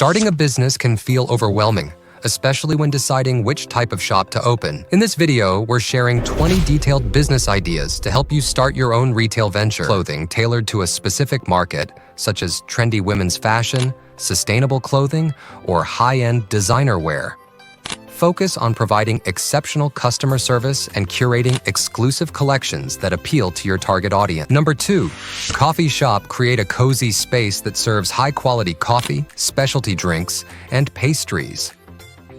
Starting a business can feel overwhelming, especially when deciding which type of shop to open. In this video, we're sharing 20 detailed business ideas to help you start your own retail venture. Clothing tailored to a specific market, such as trendy women's fashion, sustainable clothing, or high-end designer wear. Focus on providing exceptional customer service and curating exclusive collections that appeal to your target audience. Number 2, coffee shop. Create a cozy space that serves high-quality coffee, specialty drinks, and pastries.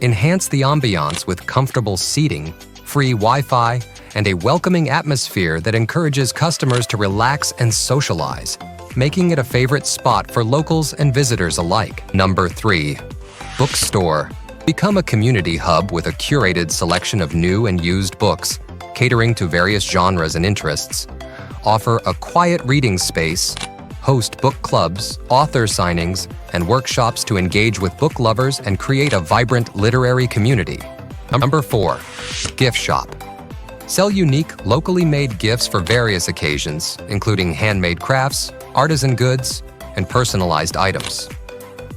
Enhance the ambiance with comfortable seating, free Wi-Fi, and a welcoming atmosphere that encourages customers to relax and socialize, making it a favorite spot for locals and visitors alike. Number 3, bookstore. Become a community hub with a curated selection of new and used books, catering to various genres and interests. Offer a quiet reading space, host book clubs, author signings, and workshops to engage with book lovers and create a vibrant literary community. Number 4, gift shop. Sell unique, locally made gifts for various occasions, including handmade crafts, artisan goods, and personalized items.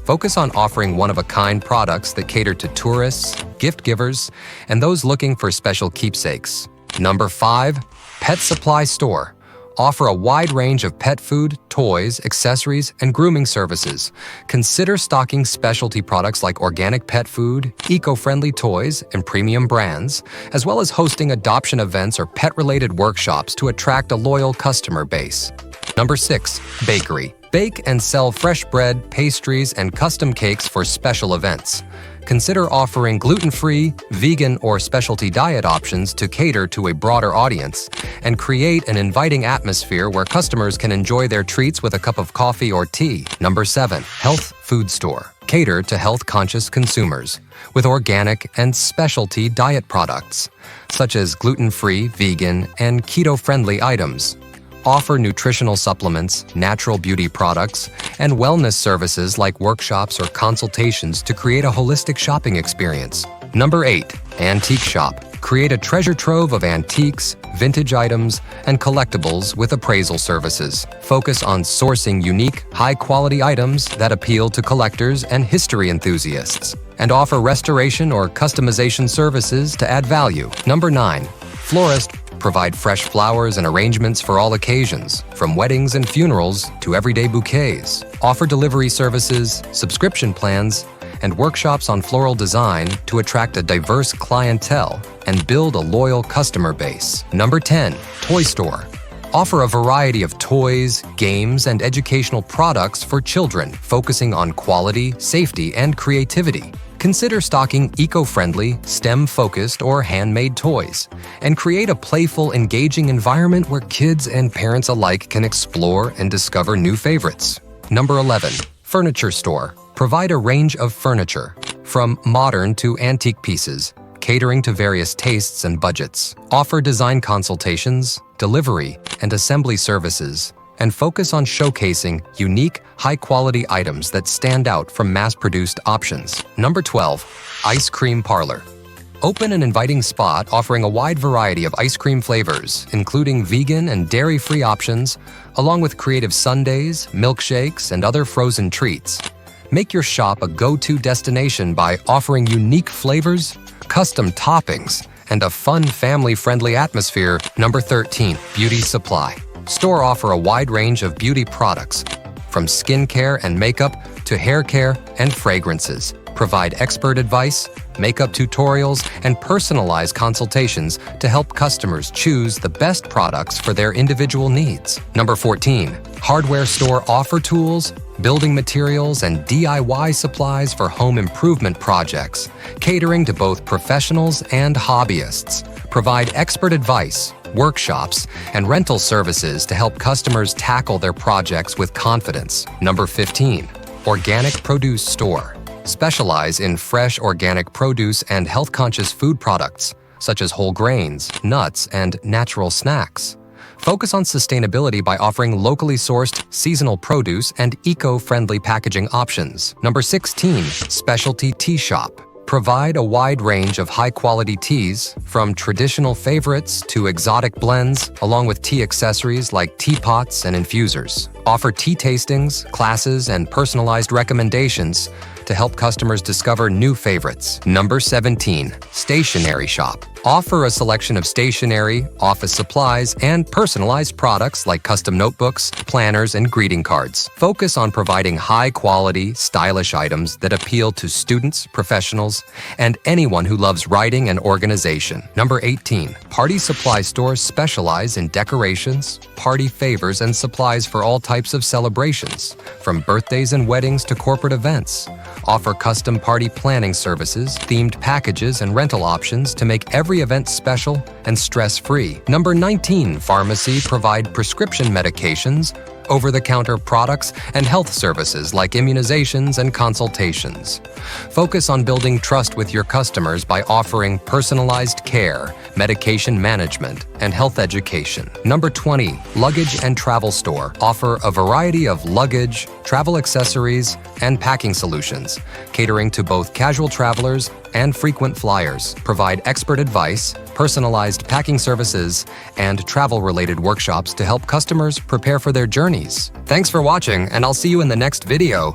Focus on offering one-of-a-kind products that cater to tourists, gift givers, and those looking for special keepsakes. Number 5, pet supply store. Offer a wide range of pet food, toys, accessories, and grooming services. Consider stocking specialty products like organic pet food, eco-friendly toys, and premium brands, as well as hosting adoption events or pet-related workshops to attract a loyal customer base. Number 6, bakery. Bake and sell fresh bread, pastries, and custom cakes for special events. Consider offering gluten-free, vegan, or specialty diet options to cater to a broader audience and create an inviting atmosphere where customers can enjoy their treats with a cup of coffee or tea. Number 7, health food store. Cater to health-conscious consumers with organic and specialty diet products, such as gluten-free, vegan, and keto-friendly items. Offer nutritional supplements, natural beauty products, and wellness services like workshops or consultations to create a holistic shopping experience. Number 8, antique shop. Create a treasure trove of antiques, vintage items, and collectibles with appraisal services. Focus on sourcing unique, high-quality items that appeal to collectors and history enthusiasts, and offer restoration or customization services to add value. Number 9, florist. Provide fresh flowers and arrangements for all occasions, from weddings and funerals to everyday bouquets. Offer delivery services, subscription plans, and workshops on floral design to attract a diverse clientele and build a loyal customer base. Number 10, toy store. Offer a variety of toys, games, and educational products for children, focusing on quality, safety, and creativity. Consider stocking eco-friendly, STEM-focused, or handmade toys, and create a playful, engaging environment where kids and parents alike can explore and discover new favorites. Number 11, furniture store. Provide a range of furniture, from modern to antique pieces, catering to various tastes and budgets. Offer design consultations, delivery, and assembly services, and focus on showcasing unique, high-quality items that stand out from mass-produced options. Number 12, ice cream parlor. Open an inviting spot offering a wide variety of ice cream flavors, including vegan and dairy-free options, along with creative sundaes, milkshakes, and other frozen treats. Make your shop a go-to destination by offering unique flavors, custom toppings, and a fun, family-friendly atmosphere. Number 13, beauty supply. Store offer a wide range of beauty products, from skincare and makeup to hair care and fragrances. Provide expert advice, makeup tutorials, and personalized consultations to help customers choose the best products for their individual needs. Number 14, hardware store. Offer tools, building materials, and DIY supplies for home improvement projects, catering to both professionals and hobbyists. Provide expert advice, workshops, and rental services to help customers tackle their projects with confidence. Number 15, organic produce store. Specialize in fresh organic produce and health-conscious food products, such as whole grains, nuts, and natural snacks. Focus on sustainability by offering locally sourced, seasonal produce and eco-friendly packaging options. Number 16, specialty tea shop. Provide a wide range of high-quality teas, from traditional favorites to exotic blends, along with tea accessories like teapots and infusers. Offer tea tastings, classes, and personalized recommendations to help customers discover new favorites. Number 17, stationery shop. Offer a selection of stationery, office supplies, and personalized products like custom notebooks, planners, and greeting cards. Focus on providing high-quality, stylish items that appeal to students, professionals, and anyone who loves writing and organization. Number 18, party supply stores specialize in decorations, party favors, and supplies for all types of celebrations, from birthdays and weddings to corporate events. Offer custom party planning services, themed packages, and rental options to make every event special and stress-free. Number 19, pharmacy provide prescription medications, over-the-counter products, and health services like immunizations and consultations. Focus on building trust with your customers by offering personalized care, medication management, and health education. Number 20, luggage and travel store. Offer a variety of luggage, travel accessories, and packing solutions, catering to both casual travelers and frequent flyers. Provide expert advice, personalized packing services, and travel-related workshops to help customers prepare for their journeys. Thanks for watching, and I'll see you in the next video.